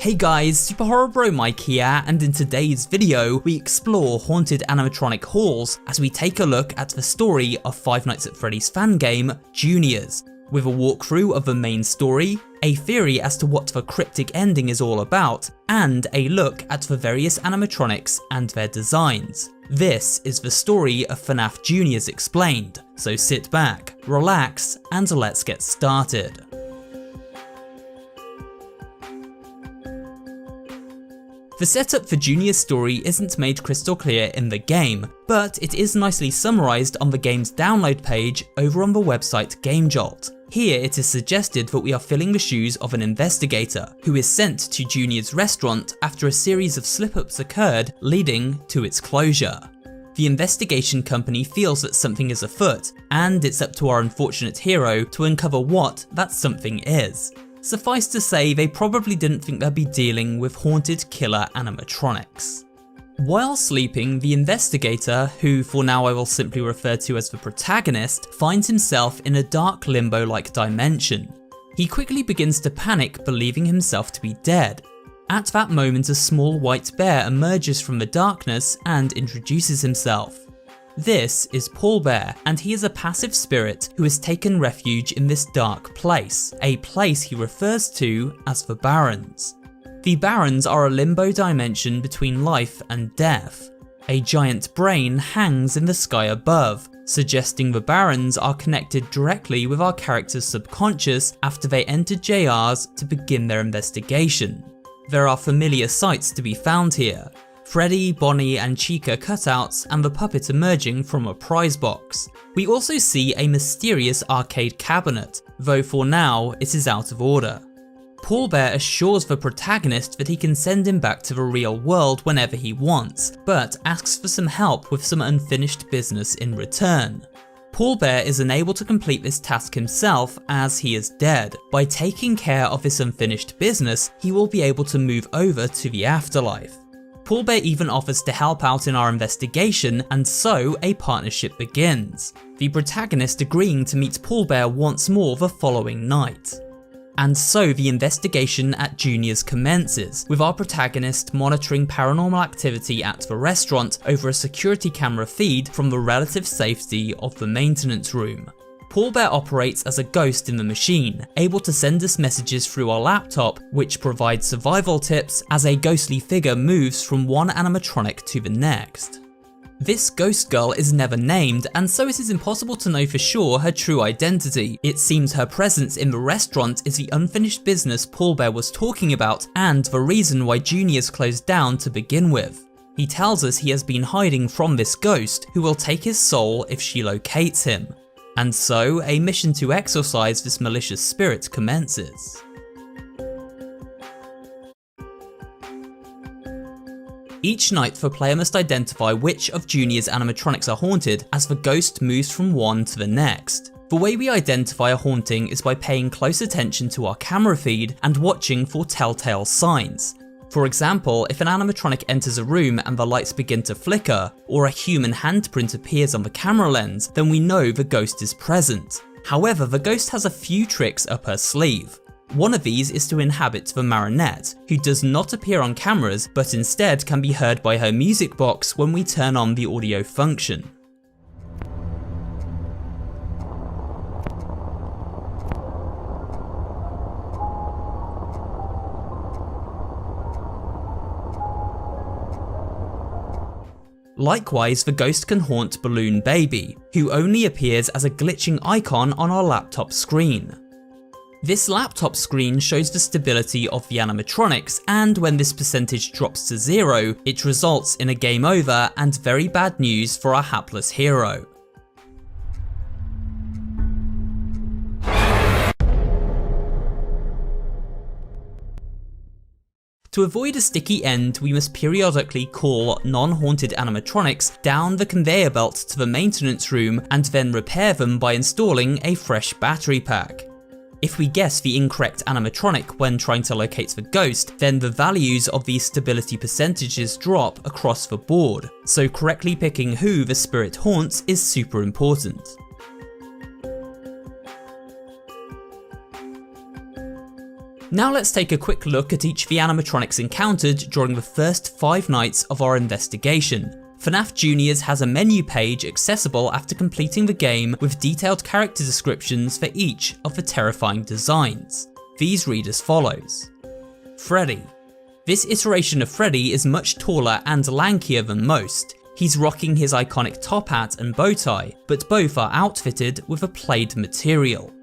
Hey guys, Super Horror Bro Mike here, and in today's video we explore haunted animatronic halls as we take a look at the story of Five Nights at Freddy's fan game, Juniors, with a walkthrough of the main story, a theory as to what the cryptic ending is all about, and a look at the various animatronics and their designs. This is the story of Fnaf Juniors Explained, so sit back, relax, and let's get started. The setup for Junior's story isn't made crystal clear in the game, but it is nicely summarised on the game's download page over on the website GameJolt. Here it is suggested that we are filling the shoes of an investigator who is sent to Junior's restaurant after a series of slip-ups occurred leading to its closure. The investigation company feels that something is afoot, and it's up to our unfortunate hero to uncover what that something is. Suffice to say, they probably didn't think they'd be dealing with haunted killer animatronics. While sleeping, the investigator, who for now I will simply refer to as the protagonist, finds himself in a dark limbo-like dimension. He quickly begins to panic, believing himself to be dead. At that moment, a small white bear emerges from the darkness and introduces himself. This is Paulbear, and he is a passive spirit who has taken refuge in this dark place, a place he refers to as the Barrens. The Barrens are a limbo dimension between life and death. A giant brain hangs in the sky above, suggesting the Barrens are connected directly with our character's subconscious after they entered JR's to begin their investigation. There are familiar sights to be found here. Freddy, Bonnie and Chica cutouts, and the puppet emerging from a prize box. We also see a mysterious arcade cabinet, though for now it is out of order. Paulbear assures the protagonist that he can send him back to the real world whenever he wants, but asks for some help with some unfinished business in return. Paulbear is unable to complete this task himself as he is dead. By taking care of this unfinished business, he will be able to move over to the afterlife. Paulbear even offers to help out in our investigation, and so a partnership begins, the protagonist agreeing to meet Paulbear once more the following night. And so the investigation at Junior's commences, with our protagonist monitoring paranormal activity at the restaurant over a security camera feed from the relative safety of the maintenance room. Paulbear operates as a ghost in the machine, able to send us messages through our laptop, which provides survival tips as a ghostly figure moves from one animatronic to the next. This ghost girl is never named, and so it is impossible to know for sure her true identity. It seems her presence in the restaurant is the unfinished business Paulbear was talking about, and the reason why Junior's closed down to begin with. He tells us he has been hiding from this ghost, who will take his soul if she locates him. And so, a mission to exorcise this malicious spirit commences. Each night the player must identify which of Junior's animatronics are haunted as the ghost moves from one to the next. The way we identify a haunting is by paying close attention to our camera feed and watching for telltale signs. For example, if an animatronic enters a room and the lights begin to flicker, or a human handprint appears on the camera lens, then we know the ghost is present. However, the ghost has a few tricks up her sleeve. One of these is to inhabit the marionette, who does not appear on cameras but instead can be heard by her music box when we turn on the audio function. Likewise, the ghost can haunt Balloon Baby, who only appears as a glitching icon on our laptop screen. This laptop screen shows the stability of the animatronics, and when this percentage drops to 0, it results in a game over and very bad news for our hapless hero. To avoid a sticky end, we must periodically call non-haunted animatronics down the conveyor belt to the maintenance room and then repair them by installing a fresh battery pack. If we guess the incorrect animatronic when trying to locate the ghost, then the values of these stability percentages drop across the board, so correctly picking who the spirit haunts is super important. Now let's take a quick look at each of the animatronics encountered during the first 5 nights of our investigation. Fnaf Juniors has a menu page accessible after completing the game with detailed character descriptions for each of the terrifying designs. These read as follows. Freddy. This iteration of Freddy is much taller and lankier than most. He's rocking his iconic top hat and bow tie, but both are outfitted with a plaid material.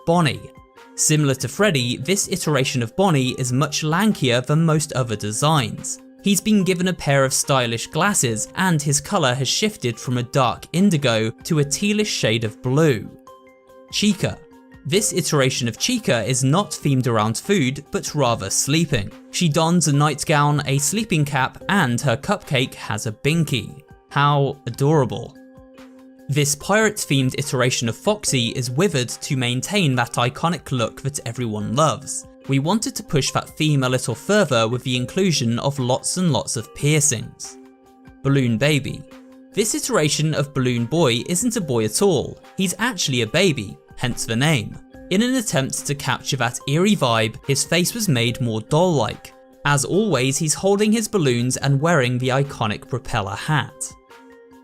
Bonnie. Similar to Freddy, this iteration of Bonnie is much lankier than most other designs. He's been given a pair of stylish glasses and his colour has shifted from a dark indigo to a tealish shade of blue. Chica. This iteration of Chica is not themed around food, but rather sleeping. She dons a nightgown, a sleeping cap, and her cupcake has a binky. How adorable. This pirate-themed iteration of Foxy is withered to maintain that iconic look that everyone loves. We wanted to push that theme a little further with the inclusion of lots and lots of piercings. Balloon Baby. This iteration of Balloon Boy isn't a boy at all, he's actually a baby, hence the name. In an attempt to capture that eerie vibe, his face was made more doll-like. As always, he's holding his balloons and wearing the iconic propeller hat.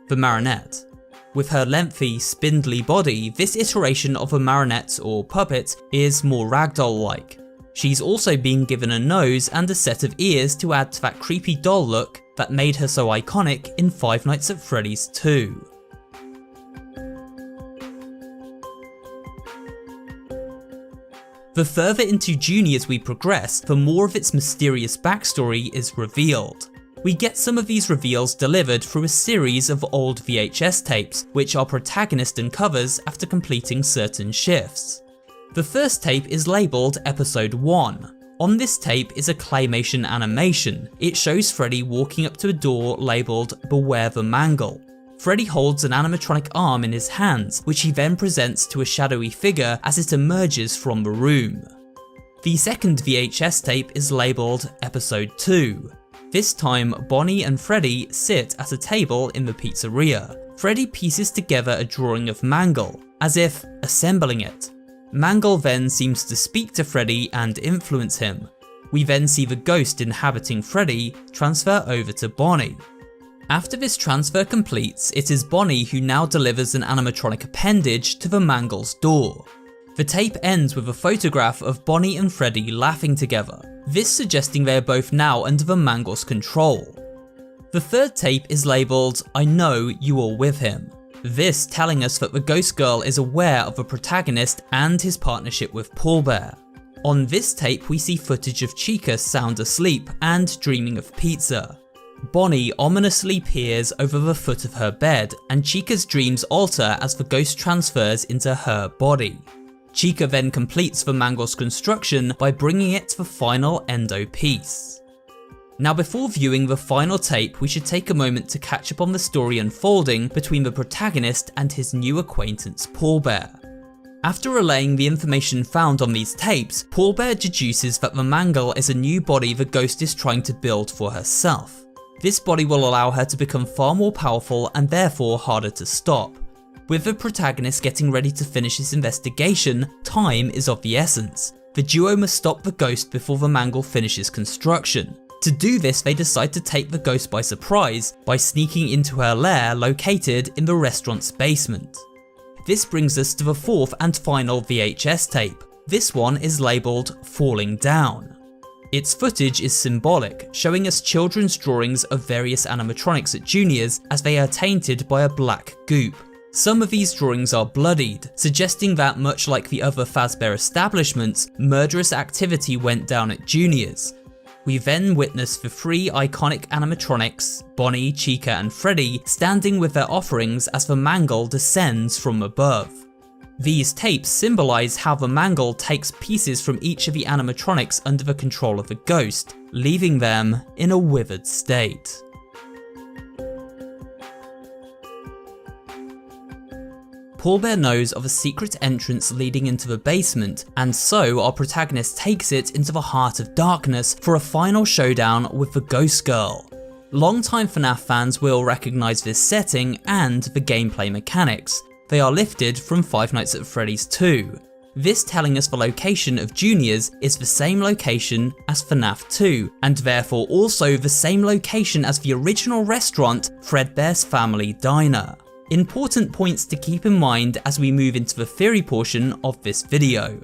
The Marionette. With her lengthy, spindly body, this iteration of a marionette or puppet is more ragdoll-like. She's also been given a nose and a set of ears to add to that creepy doll look that made her so iconic in Five Nights at Freddy's 2. The further into Juniors we progress, the more of its mysterious backstory is revealed. We get some of these reveals delivered through a series of old VHS tapes, which our protagonist uncovers after completing certain shifts. The first tape is labelled Episode 1. On this tape is a claymation animation. It shows Freddy walking up to a door labelled Beware the Mangle. Freddy holds an animatronic arm in his hands, which he then presents to a shadowy figure as it emerges from the room. The second VHS tape is labelled Episode 2. This time, Bonnie and Freddy sit at a table in the pizzeria. Freddy pieces together a drawing of Mangle, as if assembling it. Mangle then seems to speak to Freddy and influence him. We then see the ghost inhabiting Freddy transfer over to Bonnie. After this transfer completes, it is Bonnie who now delivers an animatronic appendage to the Mangle's door. The tape ends with a photograph of Bonnie and Freddy laughing together, this suggesting they are both now under the Mangle's control. The third tape is labelled I Know You Are With Him, this telling us that the ghost girl is aware of the protagonist and his partnership with Paulbear. On this tape we see footage of Chica sound asleep and dreaming of pizza. Bonnie ominously peers over the foot of her bed and Chica's dreams alter as the ghost transfers into her body. Chica then completes the Mangle's construction by bringing it to the final endo piece. Now before viewing the final tape, we should take a moment to catch up on the story unfolding between the protagonist and his new acquaintance Paulbear. After relaying the information found on these tapes, Paulbear deduces that the Mangle is a new body the ghost is trying to build for herself. This body will allow her to become far more powerful and therefore harder to stop. With the protagonist getting ready to finish his investigation, time is of the essence. The duo must stop the ghost before the Mangle finishes construction. To do this, they decide to take the ghost by surprise by sneaking into her lair located in the restaurant's basement. This brings us to the fourth and final VHS tape. This one is labelled Falling Down. Its footage is symbolic, showing us children's drawings of various animatronics at Juniors as they are tainted by a black goop. Some of these drawings are bloodied, suggesting that much like the other Fazbear establishments, murderous activity went down at Juniors. We then witness the three iconic animatronics, Bonnie, Chica and Freddy, standing with their offerings as the Mangle descends from above. These tapes symbolise how the Mangle takes pieces from each of the animatronics under the control of the ghost, leaving them in a withered state. Paulbear knows of a secret entrance leading into the basement, and so our protagonist takes it into the heart of darkness for a final showdown with the Ghost Girl. Longtime Fnaf fans will recognise this setting and the gameplay mechanics. They are lifted from Five Nights at Freddy's 2. this telling us the location of Junior's is the same location as Fnaf 2, and therefore also the same location as the original restaurant, Fredbear's Family Diner. Important points to keep in mind as we move into the theory portion of this video.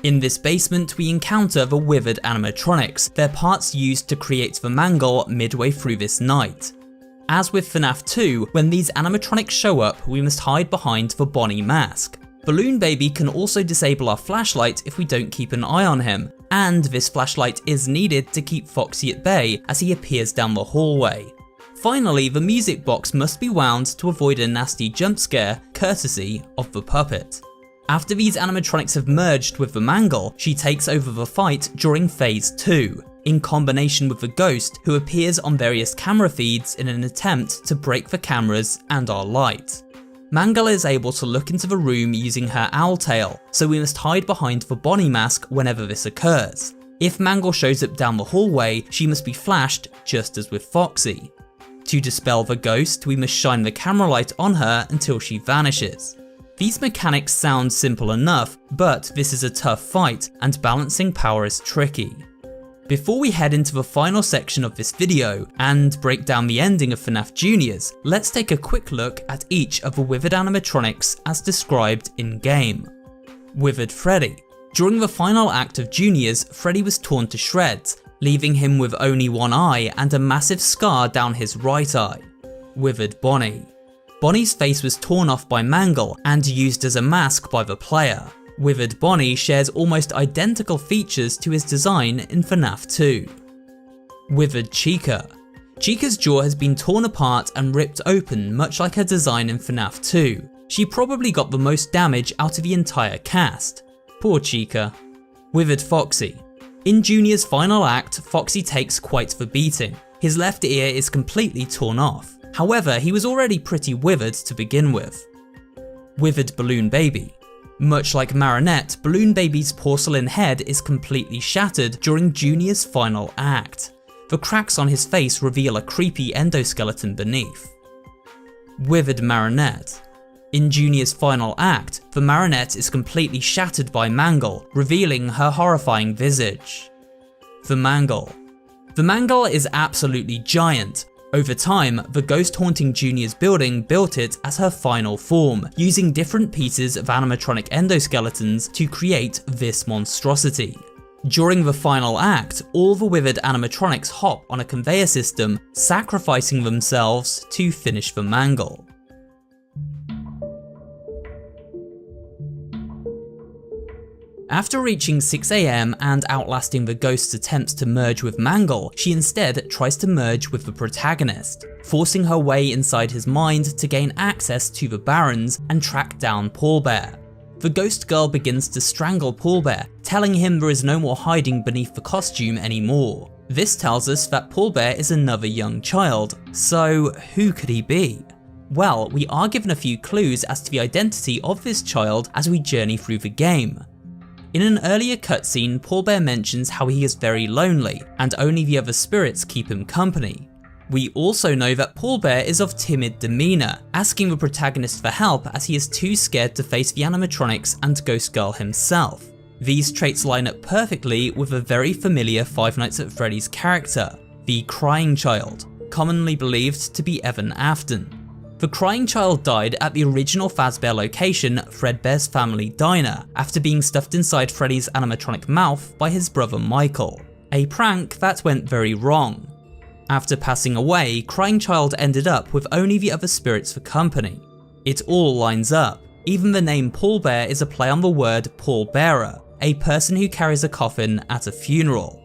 In this basement we encounter the withered animatronics, their parts used to create the Mangle midway through this night. As with Fnaf 2, when these animatronics show up, we must hide behind the Bonnie mask. Balloon Baby can also disable our flashlight if we don't keep an eye on him, and this flashlight is needed to keep Foxy at bay as he appears down the hallway. Finally, the music box must be wound to avoid a nasty jump scare, courtesy of the puppet. After these animatronics have merged with the Mangle, she takes over the fight during phase 2, in combination with the ghost who appears on various camera feeds in an attempt to break the cameras and our light. Mangle is able to look into the room using her owl tail, so we must hide behind the Bonnie mask whenever this occurs. If Mangle shows up down the hallway, she must be flashed just as with Foxy. To dispel the ghost, we must shine the camera light on her until she vanishes. These mechanics sound simple enough, but this is a tough fight, and balancing power is tricky. Before we head into the final section of this video, and break down the ending of Fnaf Junior's, let's take a quick look at each of the withered animatronics as described in-game. Withered Freddy. During the final act of Junior's, Freddy was torn to shreds, leaving him with only one eye and a massive scar down his right eye. Withered Bonnie. Bonnie's face was torn off by Mangle and used as a mask by the player. Withered Bonnie shares almost identical features to his design in Fnaf 2. Withered Chica. Chica's jaw has been torn apart and ripped open much like her design in Fnaf 2. She probably got the most damage out of the entire cast. Poor Chica. Withered Foxy. In Junior's final act, Foxy takes quite the beating. His left ear is completely torn off. However, he was already pretty withered to begin with. Withered Balloon Baby. Much like Marinette, Balloon Baby's porcelain head is completely shattered during Junior's final act. The cracks on his face reveal a creepy endoskeleton beneath. Withered Marinette. In Junior's final act, the Marinette is completely shattered by Mangle, revealing her horrifying visage. The Mangle. The Mangle is absolutely giant. Over time, the ghost haunting Junior's building built it as her final form, using different pieces of animatronic endoskeletons to create this monstrosity. During the final act, all the withered animatronics hop on a conveyor system, sacrificing themselves to finish the Mangle. After reaching 6 AM and outlasting the ghost's attempts to merge with Mangle, she instead tries to merge with the protagonist, forcing her way inside his mind to gain access to the Barons and track down Paulbear. The ghost girl begins to strangle Paulbear, telling him there is no more hiding beneath the costume anymore. This tells us that Paulbear is another young child, so who could he be? Well, we are given a few clues as to the identity of this child as we journey through the game. In an earlier cutscene, Paulbear mentions how he is very lonely, and only the other spirits keep him company. We also know that Paulbear is of timid demeanour, asking the protagonist for help as he is too scared to face the animatronics and Ghost Girl himself. These traits line up perfectly with a very familiar Five Nights at Freddy's character, the Crying Child, commonly believed to be Evan Afton. The Crying Child died at the original Fazbear location, Fredbear's Family Diner, after being stuffed inside Freddy's animatronic mouth by his brother Michael. A prank that went very wrong. After passing away, Crying Child ended up with only the other spirits for company. It all lines up. Even the name Paulbear is a play on the word pallbearer, a person who carries a coffin at a funeral.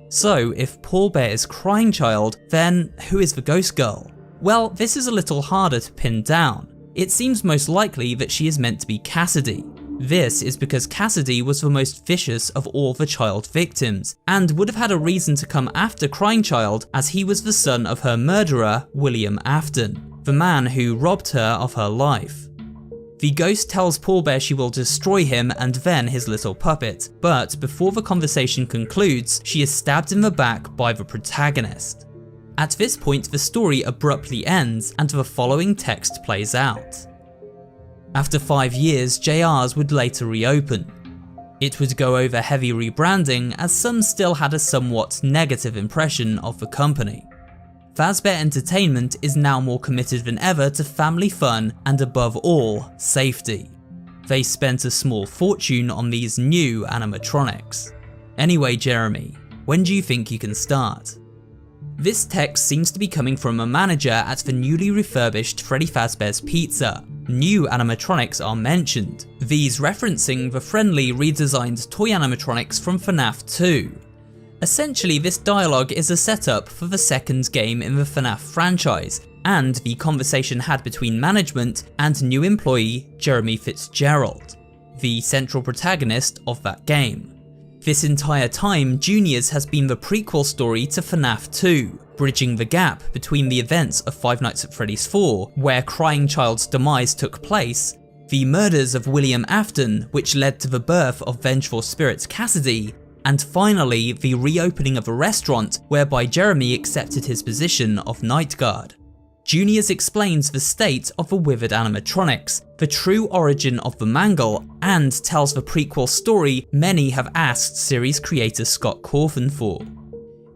So if Paulbear is Crying Child, then who is the Ghost Girl? Well, this is a little harder to pin down. It seems most likely that she is meant to be Cassidy. This is because Cassidy was the most vicious of all the child victims, and would have had a reason to come after Crying Child as he was the son of her murderer, William Afton, the man who robbed her of her life. The ghost tells Paulbear she will destroy him and then his little puppet, but before the conversation concludes, she is stabbed in the back by the protagonist. At this point, the story abruptly ends and the following text plays out. After 5 years, JR's would later reopen. It would go over heavy rebranding, as some still had a somewhat negative impression of the company. Fazbear Entertainment is now more committed than ever to family fun and, above all, safety. They spent a small fortune on these new animatronics. Anyway, Jeremy, when do you think you can start? This text seems to be coming from a manager at the newly refurbished Freddy Fazbear's Pizza. New animatronics are mentioned, these referencing the friendly redesigned toy animatronics from Fnaf 2. Essentially, this dialogue is a setup for the second game in the Fnaf franchise, and the conversation had between management and new employee Jeremy Fitzgerald, the central protagonist of that game. This entire time, Juniors has been the prequel story to Fnaf 2, bridging the gap between the events of Five Nights at Freddy's 4, where Crying Child's demise took place, the murders of William Afton, which led to the birth of vengeful spirit Cassidy, and finally the reopening of a restaurant whereby Jeremy accepted his position of night guard. Juniors explains the state of the withered animatronics, the true origin of the Mangle, and tells the prequel story many have asked series creator Scott Cawthon for.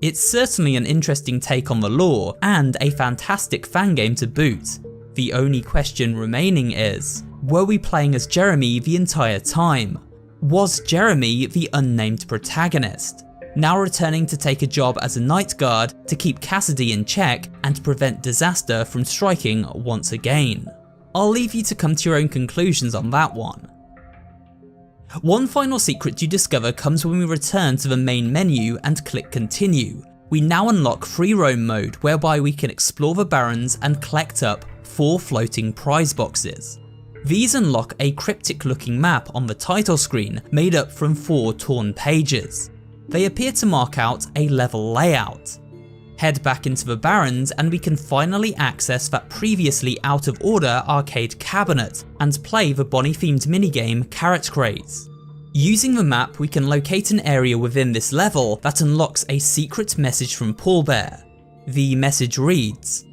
It's certainly an interesting take on the lore, and a fantastic fan game to boot. The only question remaining is, were we playing as Jeremy the entire time? Was Jeremy the unnamed protagonist, now returning to take a job as a night guard to keep Cassidy in check and prevent disaster from striking once again? I'll leave you to come to your own conclusions on that one. One final secret you discover comes when we return to the main menu and click continue. We now unlock free roam mode, whereby we can explore the barrens and collect up 4 floating prize boxes. These unlock a cryptic looking map on the title screen made up from 4 torn pages. They appear to mark out a level layout. Head back into the barrens and we can finally access that previously out of order arcade cabinet and play the Bonnie themed minigame Carrot Craze. Using the map, we can locate an area within this level that unlocks a secret message from Paulbear. The message reads,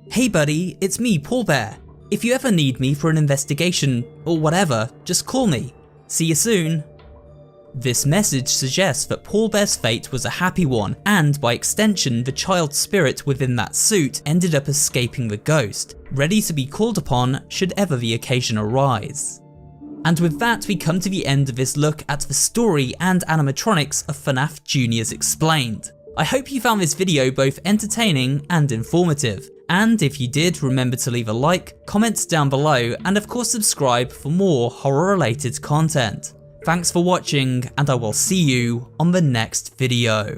"Hey buddy, it's me, Paulbear. If you ever need me for an investigation or whatever, just call me. See you soon." This message suggests that Paulbear's fate was a happy one, and by extension the child spirit within that suit ended up escaping the ghost, ready to be called upon should ever the occasion arise. And with that, we come to the end of this look at the story and animatronics of Fnaf Juniors Explained. I hope you found this video both entertaining and informative, and if you did, remember to leave a like, comment down below, and of course subscribe for more horror related content. Thanks for watching, and I will see you on the next video.